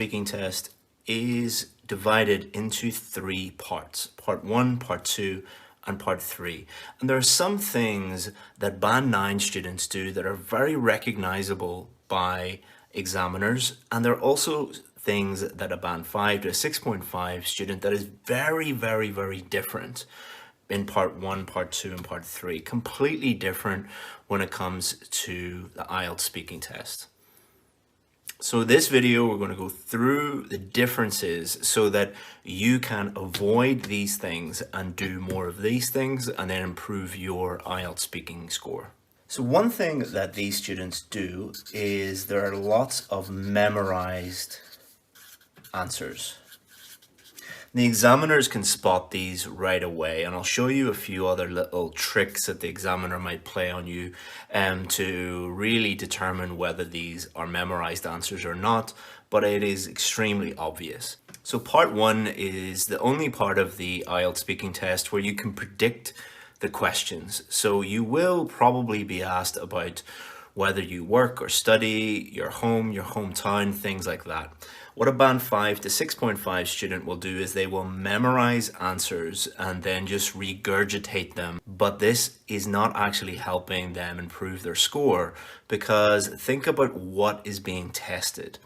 speaking test is divided into three parts: part 1, part 2, and part 3. And there are some things that band 9 students do that are very recognizable by examiners, and there are also things that a band 5 to a 6.5 student that is very different in part 1, part 2, and part 3. Completely different when it comes to the IELTS speaking test. So this video, we're going to go through the differences so that you can avoid these things and do more of these things and then improve your IELTS speaking score. So one thing that these students do is there are lots of memorized answers. The examiners can spot these right away, and I'll show you a few other little tricks that the examiner might play on you to really determine whether these are memorized answers or not, but it is extremely obvious. So part 1 is the only part of the IELTS speaking test where you can predict the questions. So you will probably be asked about whether you work or study, your home, your hometown, things like that. What a band 5 to 6.5 student will do is they will memorize answers and then just regurgitate them. But this is not actually helping them improve their score, because think about what is being tested.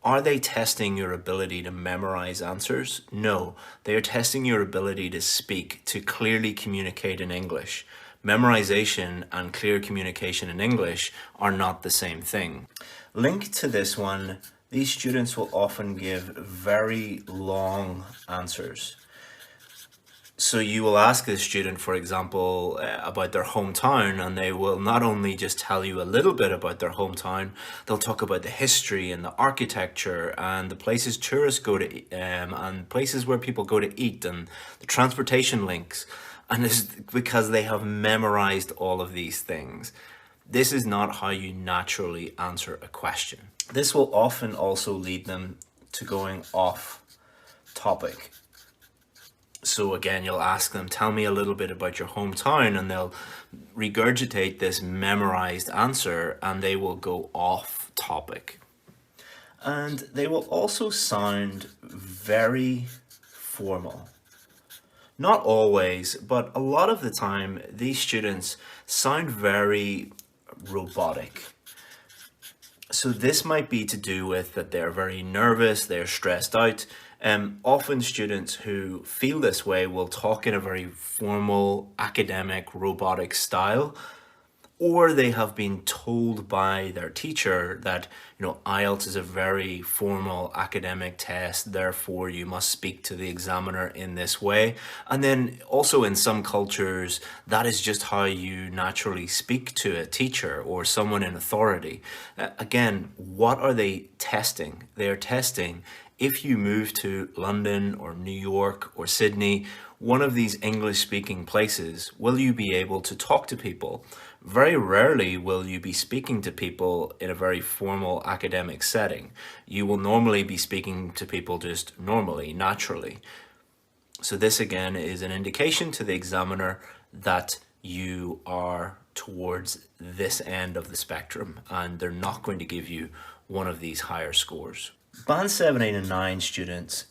Are they testing your ability to memorize answers? No, they are testing your ability to speak, to clearly communicate in English. Memorization and clear communication in English are not the same thing. Linked to this one, these students will often give very long answers. So you will ask the student, for example, about their hometown, and they will not only just tell you a little bit about their hometown, they'll talk about the history and the architecture and the places tourists go to, and places where people go to eat, and the transportation links. And it's because they have memorized all of these things. This is not how you naturally answer a question. This will often also lead them to going off topic. So again, you'll ask them, tell me a little bit about your hometown, and they'll regurgitate this memorized answer and they will go off topic. And they will also sound very formal. Not always, but a lot of the time, these students sound very robotic. So this might be to do with that they're very nervous, they're stressed out. Often students who feel this way will talk in a very formal, academic, robotic style, or they have been told by their teacher that, IELTS is a very formal academic test, therefore you must speak to the examiner in this way. And then also in some cultures, that is just how you naturally speak to a teacher or someone in authority. Again, what are they testing? They are testing if you move to London or New York or Sydney, one of these English-speaking places, will you be able to talk to people? Very rarely will you be speaking to people in a very formal academic setting. You will normally be speaking to people just normally, naturally. So this again is an indication to the examiner that you are towards this end of the spectrum and they're not going to give you one of these higher scores. Band 7, 8, and 9 students,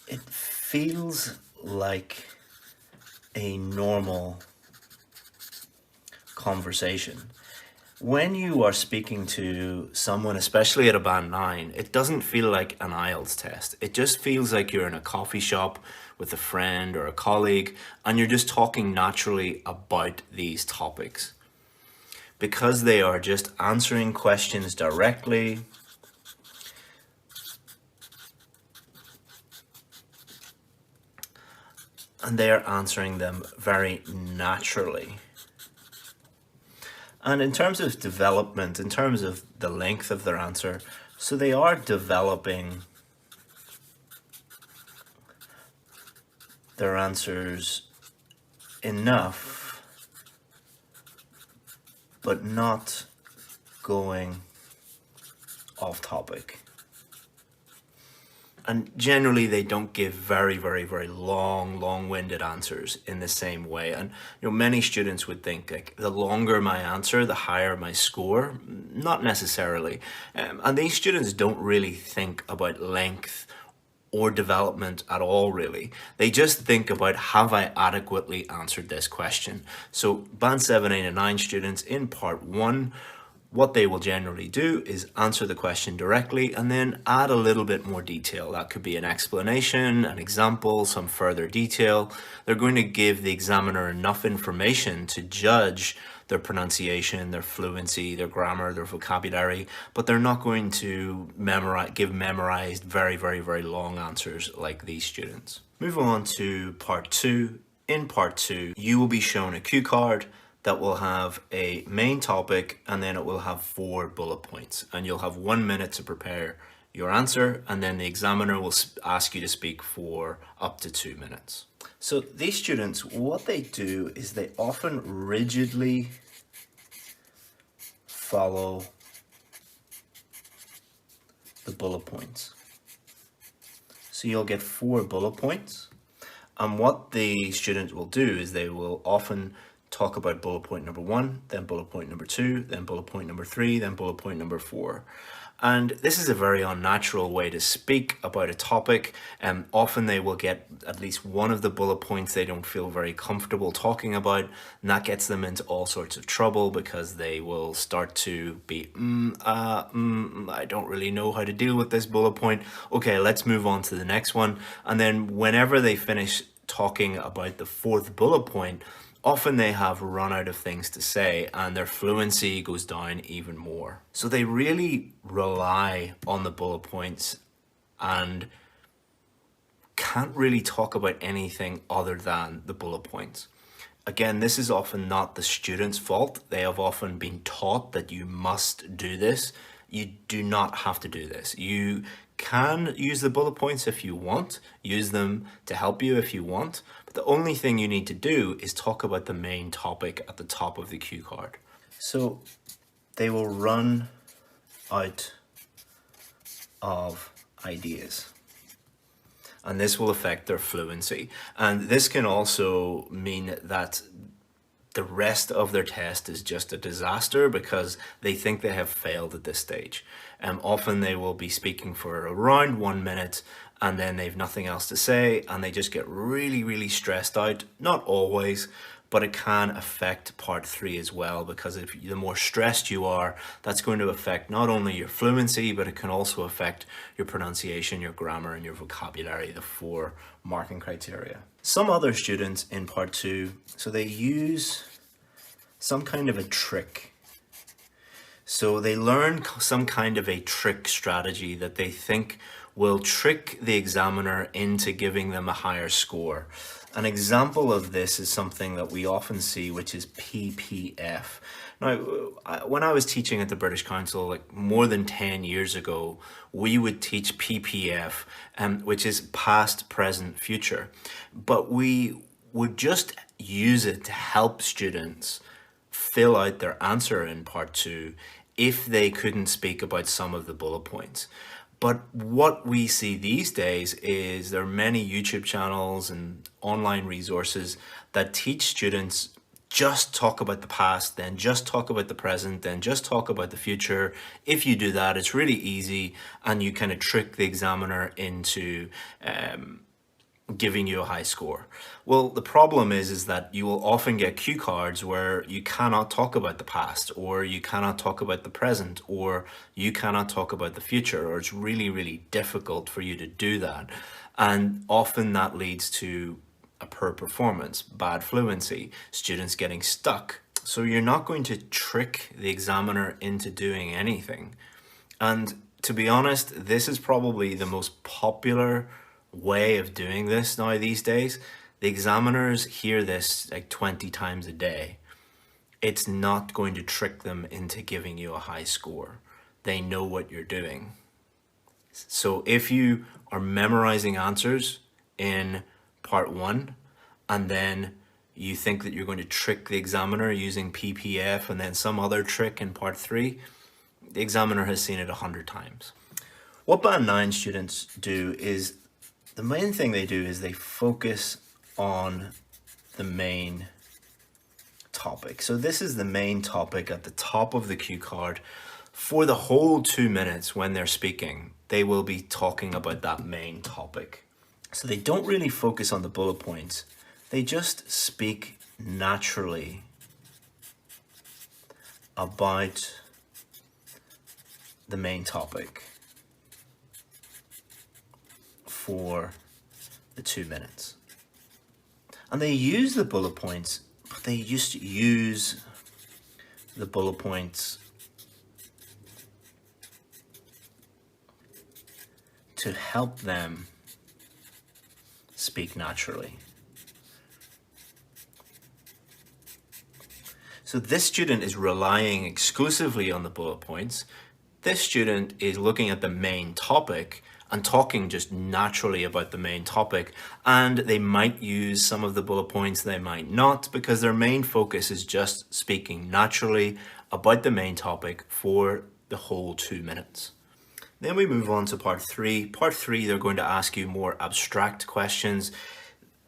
it feels like a normal conversation. When you are speaking to someone, especially at a band 9, it doesn't feel like an IELTS test. It just feels like you're in a coffee shop with a friend or a colleague and you're just talking naturally about these topics. Because they are just answering questions directly, and they are answering them very naturally. And in terms of development, in terms of the length of their answer, so they are developing their answers enough, but not going off topic. And generally they don't give very, very, very long-winded answers in the same way. And many students would think like the longer my answer, the higher my score. Not necessarily. And these students don't really think about length or development at all, really. They just think about, have I adequately answered this question? So Band 7, 8 and 9 students in part 1, what they will generally do is answer the question directly and then add a little bit more detail. That could be an explanation, an example, some further detail. They're going to give the examiner enough information to judge their pronunciation, their fluency, their grammar, their vocabulary, but they're not going to give memorized very, very, very long answers like these students. Move on to part 2. In part 2, you will be shown a cue card that will have a main topic and then it will have 4 bullet points, and you'll have 1 minute to prepare your answer, and then the examiner will ask you to speak for up to 2 minutes. So these students, what they do is they often rigidly follow the bullet points. So you'll get 4 bullet points, and what the students will do is they will often talk about bullet point number 1, then bullet point number 2, then bullet point number 3, then bullet point number 4. And this is a very unnatural way to speak about a topic. Often they will get at least one of the bullet points they don't feel very comfortable talking about, and that gets them into all sorts of trouble because they will start to be, I don't really know how to deal with this bullet point. Okay, let's move on to the next one. And then whenever they finish talking about the 4th bullet point, often they have run out of things to say and their fluency goes down even more. So they really rely on the bullet points and can't really talk about anything other than the bullet points. Again, this is often not the student's fault. They have often been taught that you must do this. You do not have to do this. You can use the bullet points if you want, use them to help you if you want, but the only thing you need to do is talk about the main topic at the top of the cue card. So they will run out of ideas, and this will affect their fluency. And this can also mean that the rest of their test is just a disaster because they think they have failed at this stage. Often they will be speaking for around 1 minute and then they've nothing else to say and they just get really, really stressed out. Not always, but it can affect part 3 as well, because if the more stressed you are, that's going to affect not only your fluency, but it can also affect your pronunciation, your grammar, and your vocabulary, the 4 marking criteria. Some other students in part 2, so they use some kind of a trick. So they learn some kind of a trick strategy that they think will trick the examiner into giving them a higher score. An example of this is something that we often see, which is PPF. Now, when I was teaching at the British Council, like more than 10 years ago, we would teach PPF, which is past, present, future. But we would just use it to help students fill out their answer in part 2 if they couldn't speak about some of the bullet points. But what we see these days is there are many YouTube channels and online resources that teach students just talk about the past, then just talk about the present, then just talk about the future. If you do that, it's really easy and you kind of trick the examiner into giving you a high score. Well, the problem is that you will often get cue cards where you cannot talk about the past, or you cannot talk about the present, or you cannot talk about the future, or it's really, really difficult for you to do that. And often that leads to a poor performance, bad fluency, students getting stuck. So you're not going to trick the examiner into doing anything. And to be honest, this is probably the most popular way of doing this now these days. The examiners hear this like 20 times a day. It's not going to trick them into giving you a high score. They know what you're doing. So if you are memorizing answers in part 1 and then you think that you're going to trick the examiner using PPF and then some other trick in part 3, the examiner has seen it 100 times. What Band 9 students do is, the main thing they do is they focus on the main topic. So this is the main topic at the top of the cue card. For the whole 2 minutes when they're speaking, they will be talking about that main topic. So they don't really focus on the bullet points. They just speak naturally about the main topic for the 2 minutes. And they use the bullet points, but they used to use the bullet points to help them speak naturally. So this student is relying exclusively on the bullet points. This student is looking at the main topic and talking just naturally about the main topic, and they might use some of the bullet points, they might not, because their main focus is just speaking naturally about the main topic for the whole 2 minutes. Then we move on to part 3. Part 3, they're going to ask you more abstract questions.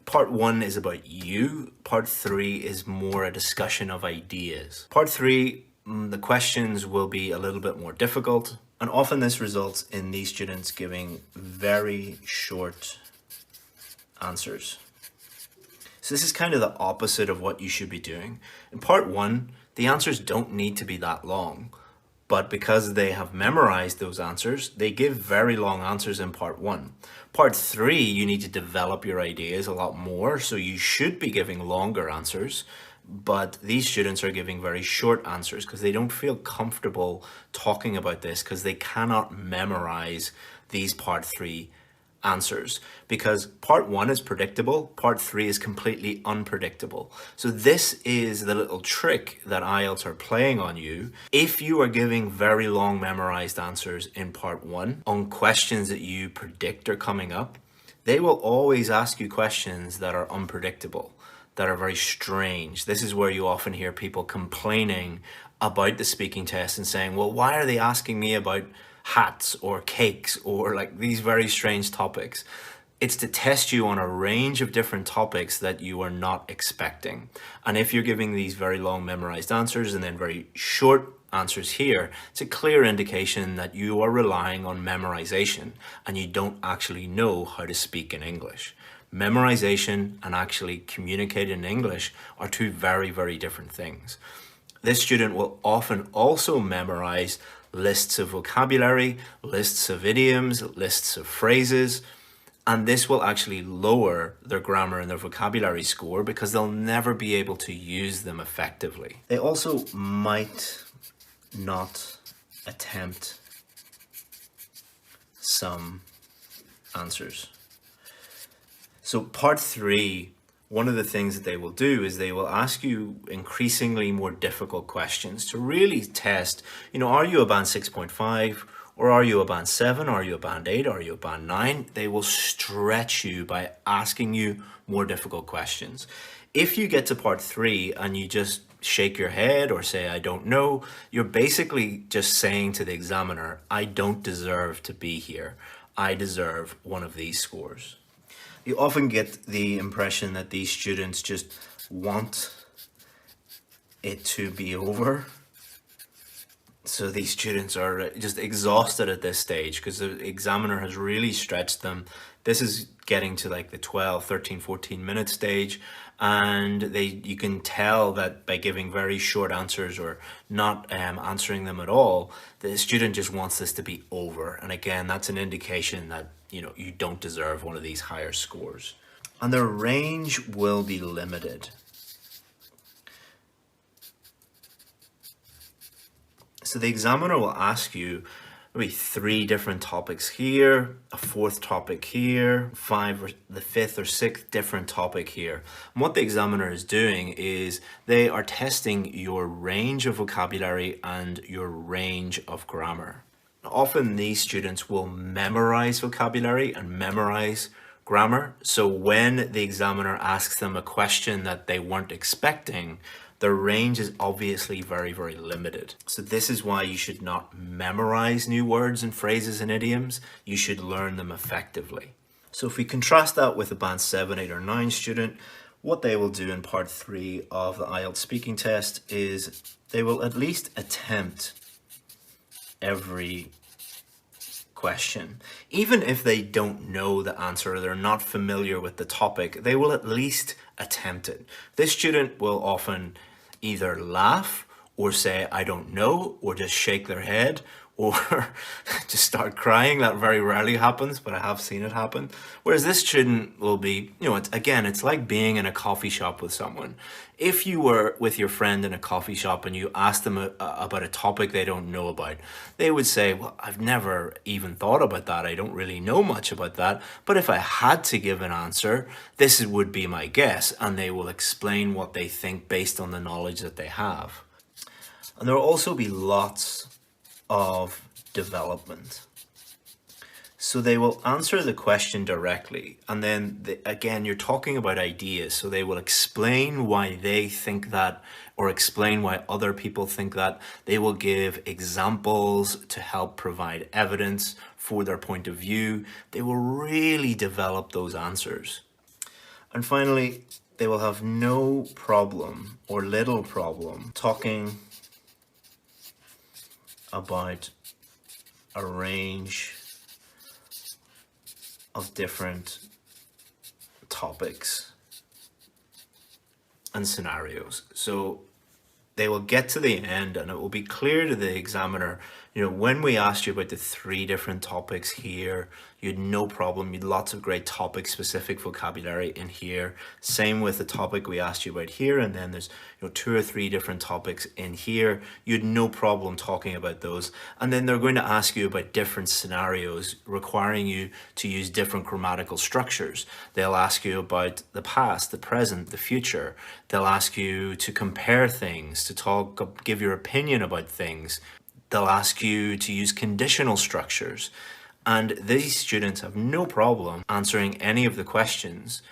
Part 1 is about you. Part 3 is more a discussion of ideas. Part 3, the questions will be a little bit more difficult, and often this results in these students giving very short answers. So this is kind of the opposite of what you should be doing. In part 1, the answers don't need to be that long, but because they have memorized those answers, they give very long answers in part 1. Part 3, you need to develop your ideas a lot more, so you should be giving longer answers, but these students are giving very short answers because they don't feel comfortable talking about this because they cannot memorize these part 3 answers, because part 1 is predictable, part 3 is completely unpredictable. So this is the little trick that IELTS are playing on you. If you are giving very long memorized answers in part 1 on questions that you predict are coming up, they will always ask you questions that are unpredictable, that are very strange. This is where you often hear people complaining about the speaking test and saying, well, why are they asking me about hats or cakes or like these very strange topics? It's to test you on a range of different topics that you are not expecting. And if you're giving these very long memorized answers and then very short answers here, it's a clear indication that you are relying on memorization and you don't actually know how to speak in English. Memorization and actually communicating in English are two very, very different things. This student will often also memorize lists of vocabulary, lists of idioms, lists of phrases, and this will actually lower their grammar and their vocabulary score because they'll never be able to use them effectively. They also might not attempt some answers. So part 3, one of the things that they will do is they will ask you increasingly more difficult questions to really test, are you a band 6.5 or are you a band 7? Are you a band 8? Are you a band 9? They will stretch you by asking you more difficult questions. If you get to part 3 and you just shake your head or say, I don't know, you're basically just saying to the examiner, I don't deserve to be here. I deserve one of these scores. You often get the impression that these students just want it to be over. So these students are just exhausted at this stage because the examiner has really stretched them. This is getting to like the 12, 13, 14 minute stage. And you can tell that by giving very short answers or not answering them at all, the student just wants this to be over. And again, that's an indication that you don't deserve one of these higher scores. And their range will be limited. So the examiner will ask you maybe 3 different topics here, a 4th topic here, 5 or the 5th or 6th different topic here. And what the examiner is doing is they are testing your range of vocabulary and your range of grammar. Often these students will memorize vocabulary and memorize grammar. So when the examiner asks them a question that they weren't expecting, their range is obviously very, very limited. So this is why you should not memorize new words and phrases and idioms. You should learn them effectively. So if we contrast that with a band 7, 8, or 9 student, what they will do in part 3 of the IELTS speaking test is they will at least attempt every question. Even if they don't know the answer or they're not familiar with the topic, they will at least attempt it. This student will often either laugh or say, I don't know, or just shake their head, or just start crying. That very rarely happens, but I have seen it happen. Whereas this student will be, it's like being in a coffee shop with someone. If you were with your friend in a coffee shop and you asked them about a topic they don't know about, they would say, well, I've never even thought about that. I don't really know much about that. But if I had to give an answer, this would be my guess. And they will explain what they think based on the knowledge that they have. And there will also be lots of development. So they will answer the question directly, and then again, you're talking about ideas, so they will explain why they think that, or explain why other people think that. They will give examples to help provide evidence for their point of view. They will really develop those answers. And finally, they will have no problem or little problem talking about a range of different topics and scenarios. So they will get to the end and it will be clear to the examiner, when we asked you about the 3 different topics here, you had no problem. You had lots of great topic specific vocabulary in here. Same with the topic we asked you about here. And then there's 2 or 3 different topics in here. You had no problem talking about those. And then they're going to ask you about different scenarios requiring you to use different grammatical structures. They'll ask you about the past, the present, the future. They'll ask you to compare things, to give your opinion about things. They'll ask you to use conditional structures. And these students have no problem answering any of the questions,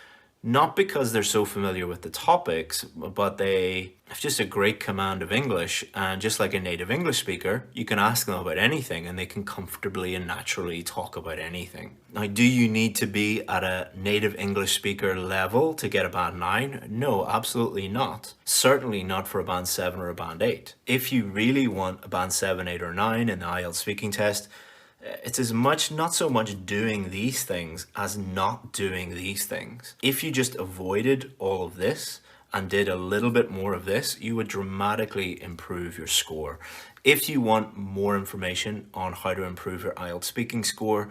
not because they're so familiar with the topics, but they have just a great command of English. And just like a native English speaker, you can ask them about anything and they can comfortably and naturally talk about anything. Now, do you need to be at a native English speaker level to get a band 9? No, absolutely not. Certainly not for a band 7 or a band 8. If you really want a band 7, 8, or 9 in the IELTS speaking test, it's not so much doing these things as not doing these things. If you just avoided all of this and did a little bit more of this, you would dramatically improve your score. If you want more information on how to improve your IELTS speaking score,